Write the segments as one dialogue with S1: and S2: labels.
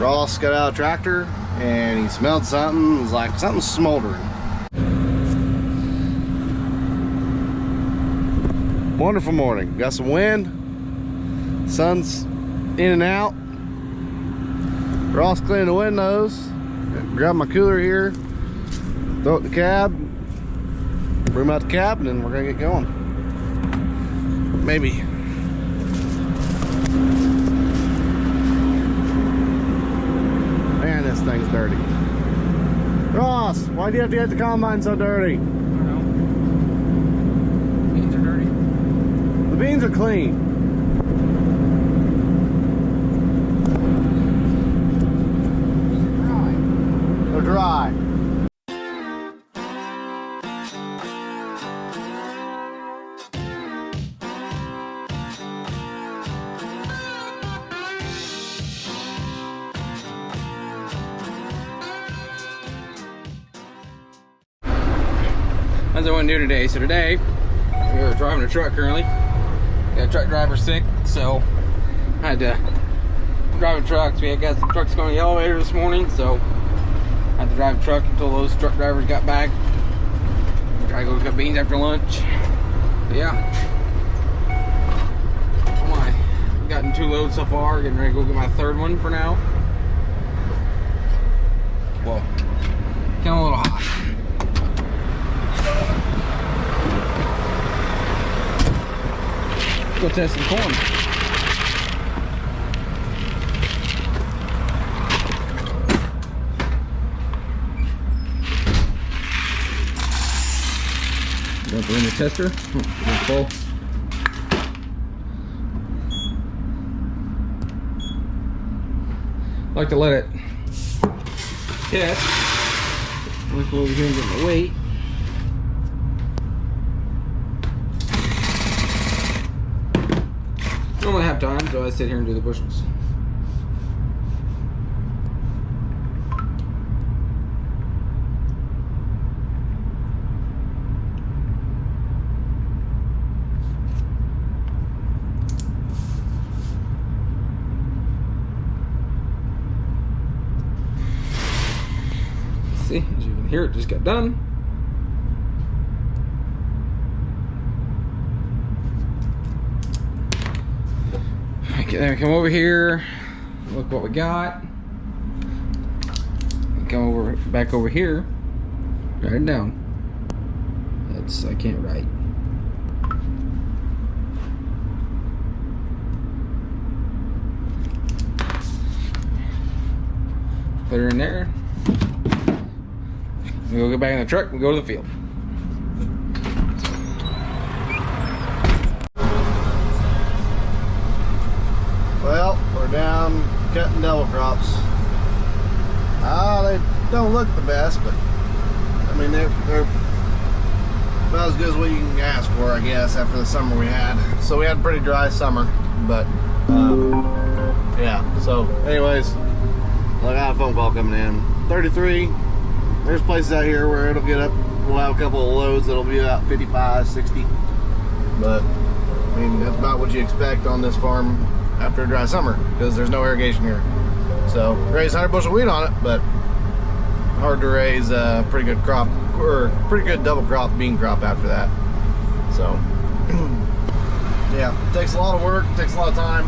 S1: Ross got out of the tractor and he smelled something. It was like something smoldering. Wonderful morning. Got some wind. Sun's in and out. Ross cleaning the windows. Grab my cooler here. Throw it in the cab. Bring him out the cab, and then we're gonna get going. Maybe. Man, this thing's dirty. Ross, why do you have to get the combine so dirty?
S2: I don't know. Beans are dirty.
S1: The beans are clean. They're dry.
S2: That's what I want to do today. So today, we're driving a truck currently. Got a truck driver sick, so I had to drive a truck. So we had got some trucks going to the elevator this morning, so I had to drive a truck until those truck drivers got back. We'll try to go get beans after lunch. But yeah. Oh my. I've gotten 2 loads so far. Getting ready to go get my 3rd one for now. Whoa. Getting a little hot. Go test some corn. Dump it in the tester. Full. Like to let it test. Let's go over here and get my weight. I don't really have time, so I sit here and do the bushels. See, as you can hear, it just got done. Okay, then we come over here, look what we got. Come over, back over here, write it down. That's, I can't write. Put her in there. We go get back in the truck and go to the field.
S1: Well, we're down cutting double crops. They don't look the best, but I mean they're about as good as what you can ask for, I guess, after the summer we had. So we had a pretty dry summer, but yeah. So anyways, I got a phone call coming in. 33. There's places out here where it'll get up. We'll have a couple of loads that'll be about 55, 60. But I mean that's about what you expect on this farm after a dry summer, because there's no irrigation here. So raise 100 bushel wheat on it, but hard to raise a pretty good crop, or pretty good double crop bean crop after that. So yeah, it takes a lot of work, it takes a lot of time.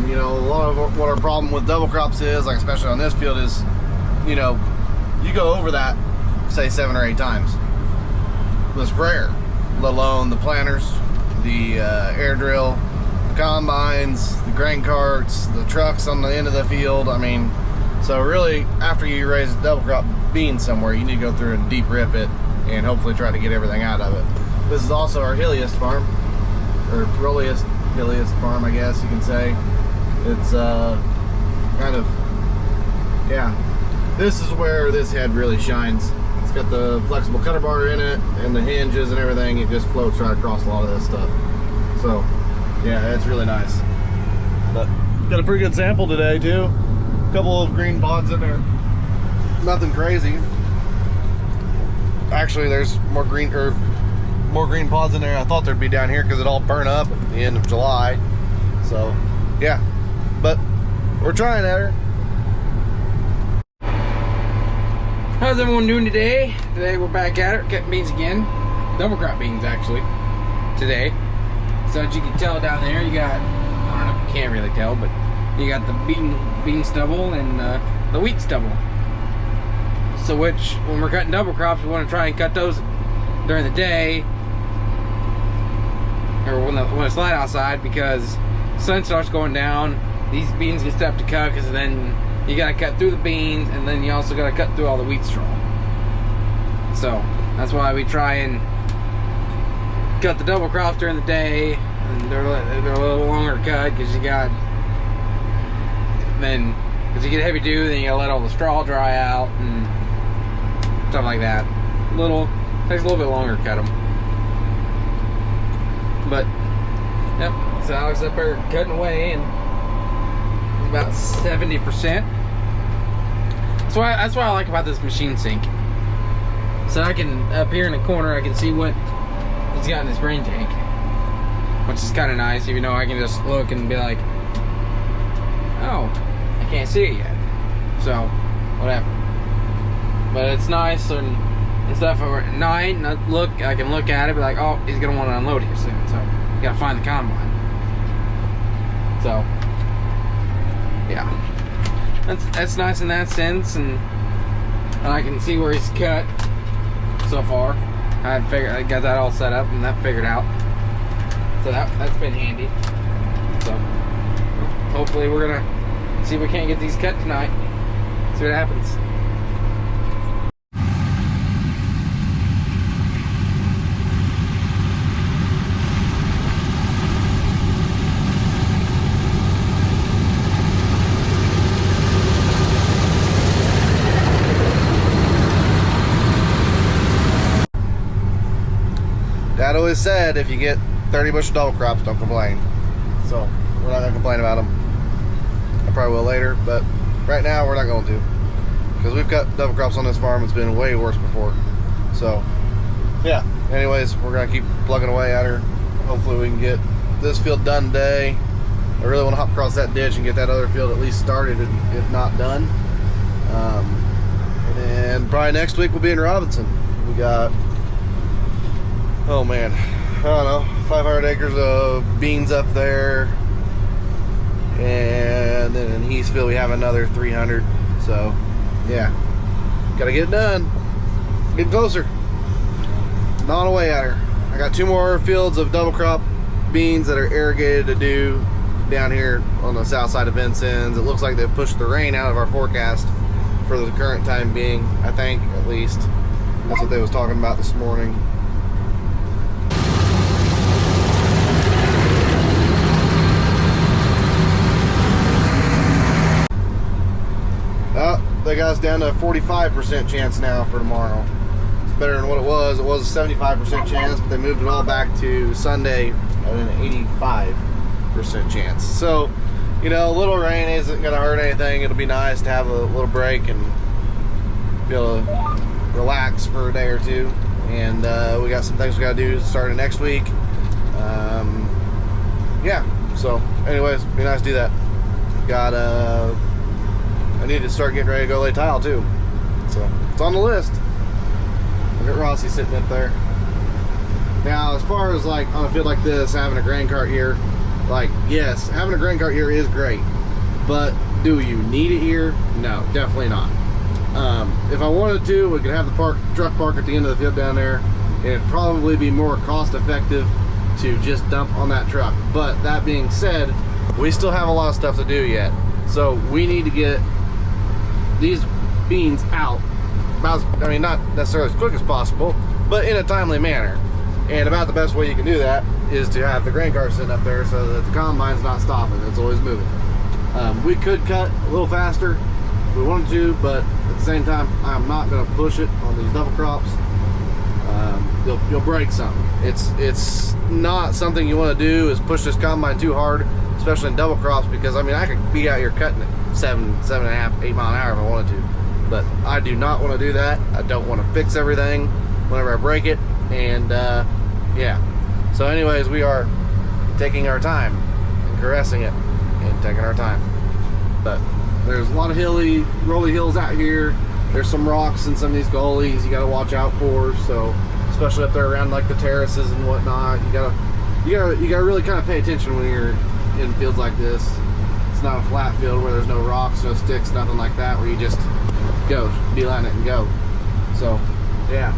S1: You know, a lot of what our problem with double crops is, like especially on this field, is, you know, you go over that say 7 or 8 times with a sprayer, let alone the planters, the air drill, combines, the grain carts, the trucks on the end of the field. I mean, so really, after you raise a double crop bean somewhere, you need to go through and deep rip it and hopefully try to get everything out of it. This is also our hilliest farm, or hilliest farm, I guess you can say. It's kind of, yeah, this is where this head really shines. It's got the flexible cutter bar in it and the hinges and everything. It just floats right across a lot of this stuff. So yeah, it's really nice. But got a pretty good sample today too. A couple of green pods in there. Nothing crazy. Actually, there's more green pods in there. I thought there'd be down here because it all burned up at the end of July. So yeah, but we're trying at her.
S2: How's everyone doing today? Today we're back at it, cutting beans again. Double crop beans actually, today. So as you can tell down there, you got, I don't know if you can't really tell, but you got the bean stubble and the wheat stubble. So which, when we're cutting double crops, we want to try and cut those during the day, or when it's light outside, because sun starts going down, these beans get tough to cut, because then you gotta cut through the beans, and then you also gotta cut through all the wheat straw. So that's why we try and cut the double crops during the day, and they're a little longer cut, because you get heavy dew, then you gotta let all the straw dry out and stuff like that. Takes a little bit longer to cut them. But yep, so Alex up there cutting away, and about 70%. That's what I like about this machine sink. So I can, up here in the corner, I can see what he's got in his grain tank, which is kind of nice. Even though I can just look and be like, oh, I can't see it yet. So whatever. But it's nice and stuff. At night, and I can look at it, be like, oh, he's gonna want to unload here soon. So you gotta find the combine. So yeah, that's nice in that sense, and I can see where he's cut so far. I got that all set up and that figured out, so that's been handy. So hopefully we're gonna see if we can't get these cut tonight, see what happens.
S1: Dad always said, if you get 30 bushel double crops, don't complain. So we're not gonna complain about them. I probably will later, but right now we're not going to, because we've cut double crops on this farm. It's been way worse before. So yeah, anyways, we're gonna keep plugging away at her. Hopefully we can get this field done today. I really want to hop across that ditch and get that other field at least started, if not done. And then probably next week we'll be in Robinson. We got, oh man, I don't know, 500 acres of beans up there, and then in Heathfield we have another 300. So yeah, gotta get it done. Getting closer. Gnawing away at her. I got 2 more fields of double crop beans that are irrigated to do down here on the south side of Vincennes. It looks like they've pushed the rain out of our forecast for the current time being, I think, at least. That's what they was talking about this morning. They got us down to a 45% chance now for tomorrow. It's better than what it was. It was a 75% chance, but they moved it all back to Sunday at an 85% chance. So, you know, a little rain isn't going to hurt anything. It'll be nice to have a little break and be able to relax for a day or two. And we got some things we got to do starting next week. Yeah, so anyways, be nice to do that. I need to start getting ready to go lay tile too. So it's on the list. Look at Rossi sitting up there. Now, as far as like on a field like this, having a grain cart here, like, yes, having a grain cart here is great, but do you need it here? No, definitely not. If I wanted to, we could have the truck park at the end of the field down there, and it'd probably be more cost effective to just dump on that truck. But that being said, we still have a lot of stuff to do yet. So we need to get these beans out about, I mean, not necessarily as quick as possible, but in a timely manner. And about the best way you can do that is to have the grain cart sitting up there so that the combine's not stopping, it's always moving. We could cut a little faster if we wanted to, but at the same time, I'm not going to push it on these double crops. You'll break something. It's not something you want to do, is push this combine too hard, especially in double crops, because I mean, I could be out here cutting it 7.5, 8 mile an hour if I wanted to, but I do not want to do that. I don't want to fix everything whenever I break it. And yeah, so anyways, we are taking our time and caressing it and taking our time. But there's a lot of rolly hills out here. there's some rocks in some of these gullies you got to watch out for. So especially up there around like the terraces and whatnot, you gotta really kind of pay attention when you're in fields like this. It's not a flat field where there's no rocks, no sticks, nothing like that, where you just go, beeline it and go. So yeah,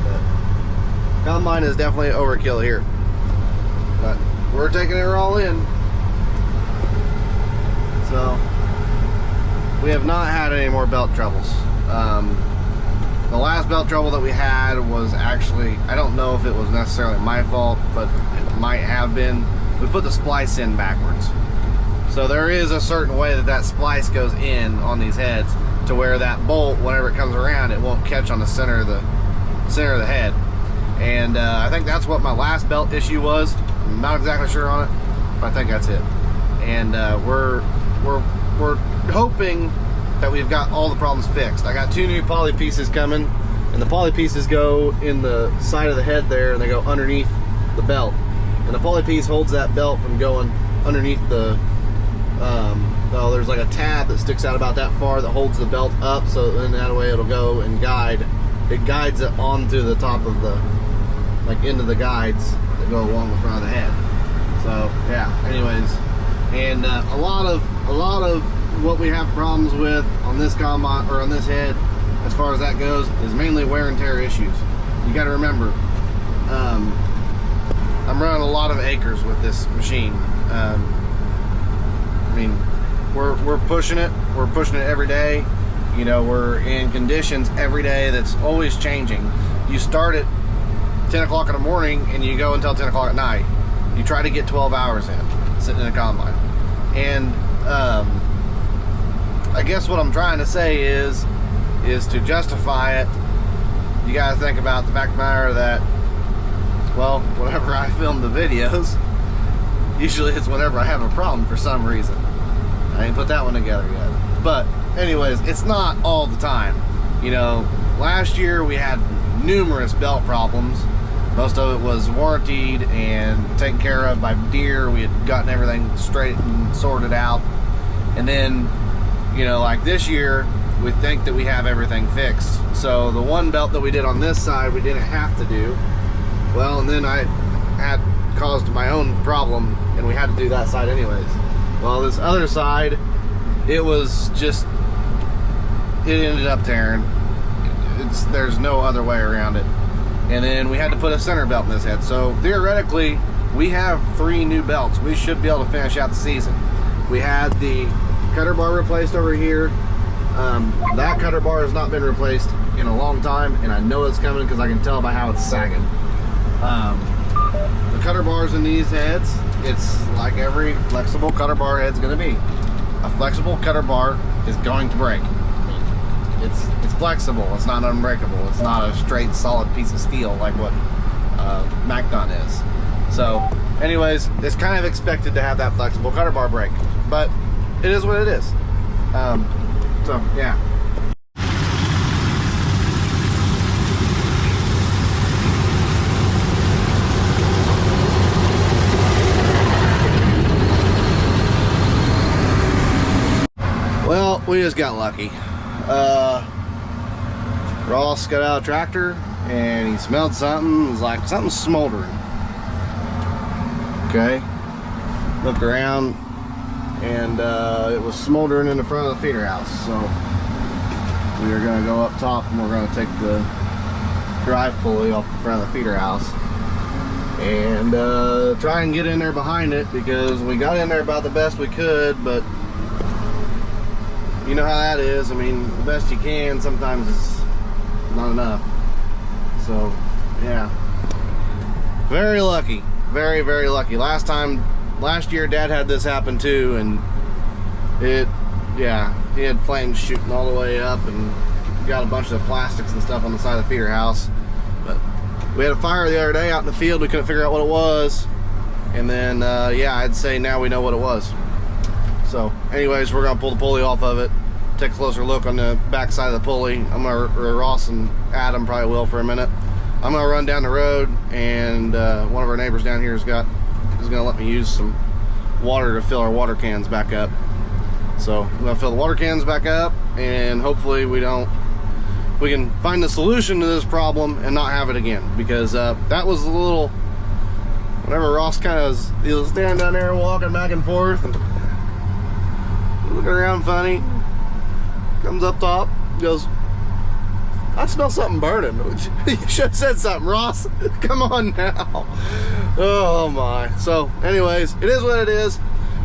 S1: but combine is definitely overkill here, but we're taking it all in. So we have not had any more belt troubles. The last belt trouble that we had was actually, I don't know if it was necessarily my fault, but it might have been. We put the splice in backwards. So there is a certain way that that splice goes in on these heads to where that bolt, whenever it comes around, it won't catch on the center of the head. And I think that's what my last belt issue was. I'm not exactly sure on it, but I think that's it. And we're hoping that we've got all the problems fixed. I got 2 new poly pieces coming, and the poly pieces go in the side of the head there, and they go underneath the belt. And the poly piece holds that belt from going underneath the, there's like a tab that sticks out about that far that holds the belt up, so then that way it'll go and guide. It guides it onto the top of the, like into the guides that go along the front of the head. So yeah, anyways, and a lot of what we have problems with on this combine, or on this head, as far as that goes, is mainly wear and tear issues. You got to remember, I'm running a lot of acres with this machine. I mean, we're pushing it. We're pushing it every day. You know, we're in conditions every day that's always changing. You start at 10 o'clock in the morning and you go until 10 o'clock at night. You try to get 12 hours in, sitting in a combine. And I guess what I'm trying to say is to justify it, you got to think about the fact of the matter that, well, whenever I film the videos, usually it's whenever I have a problem for some reason. I ain't put that one together yet. But anyways, it's not all the time. You know, last year we had numerous belt problems. Most of it was warranted and taken care of by Deere. We had gotten everything straight and sorted out. And then, you know, like this year, we think that we have everything fixed. So the one belt that we did on this side, we didn't have to do. Well, and then I had caused my own problem, and we had to do that side anyways. Well, this other side, it was just, it ended up tearing. There's no other way around it. And then we had to put a center belt in this head. So theoretically, we have 3 new belts. We should be able to finish out the season. We had the cutter bar replaced over here. That cutter bar has not been replaced in a long time, and I know it's coming because I can tell by how it's sagging. The cutter bars in these heads, it's like every flexible cutter bar head's going to be. A flexible cutter bar is going to break. It's flexible, it's not unbreakable, it's not a straight solid piece of steel like what MacDon is. So anyways, it's kind of expected to have that flexible cutter bar break, but it is what it is. So yeah. Well, we just got lucky. Ross got out of the tractor and he smelled something. It was like something smoldering. Okay, looked around and it was smoldering in the front of the feeder house. So we are going to go up top and we're going to take the drive pulley off the front of the feeder house and try and get in there behind it, because we got in there about the best we could, but you know how that is. I mean, the best you can sometimes is not enough. So yeah, very lucky, very, very lucky. Last year Dad had this happen too, and he had flames shooting all the way up and got a bunch of plastics and stuff on the side of the feeder house. But we had a fire the other day out in the field. We couldn't figure out what it was, and then yeah, I'd say now we know what it was. So anyways, we're gonna pull the pulley off of it, take a closer look on the back side of the pulley. Ross and Adam probably will for a minute. I'm gonna run down the road, and one of our neighbors down here is gonna let me use some water to fill our water cans back up. So I'm gonna fill the water cans back up, and hopefully we can find the solution to this problem and not have it again, because that was a little, whenever Ross he was standing down there walking back and forth and looking around funny, comes up top, goes, I smell something burning. You should have said something, Ross. Come on now. Oh my. So anyways, it is what it is.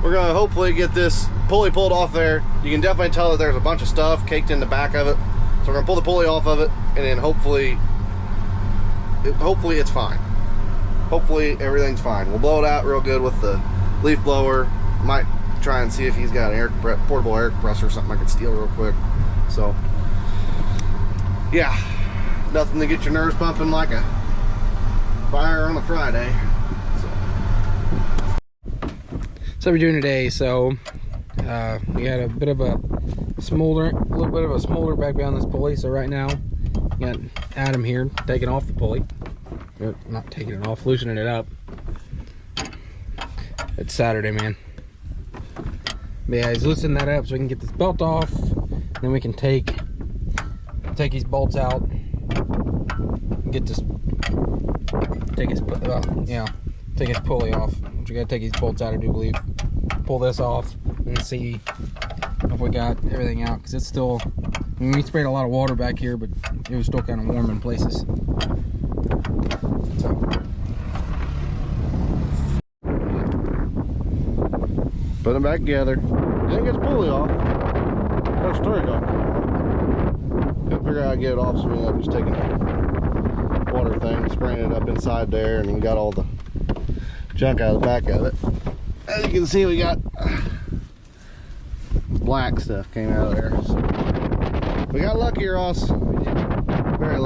S1: We're gonna hopefully get this pulley pulled off there. You can definitely tell that there's a bunch of stuff caked in the back of it. So we're gonna pull the pulley off of it, and then hopefully it's fine. Hopefully everything's fine. We'll blow it out real good with the leaf blower. Might try and see if he's got an portable air compressor or something I could steal real quick. So yeah, nothing to get your nerves pumping like a fire on a Friday.
S2: So we're doing today. So we had a little bit of a smolder back behind this pulley. So right now, we got Adam here taking off the pulley. Or not taking it off, loosening it up. It's Saturday, man. But yeah, he's loosening that up so we can get this belt off. Then we can take these bolts out. Get this. Take his pulley off. Which we gotta take these bolts out, I do believe. Pull this off and see if we got everything out, because it's still, I mean, we sprayed a lot of water back here, but it was still kind of warm in places. So
S1: put them back together. Then get the pulley off. How's the story going? Gotta figure out how to get it off, so we end up just taking the water thing, spraying it up inside there, and then got all the junk out of the back of it. As you can see, we got black stuff came out of there. So we got lucky, Ross. Very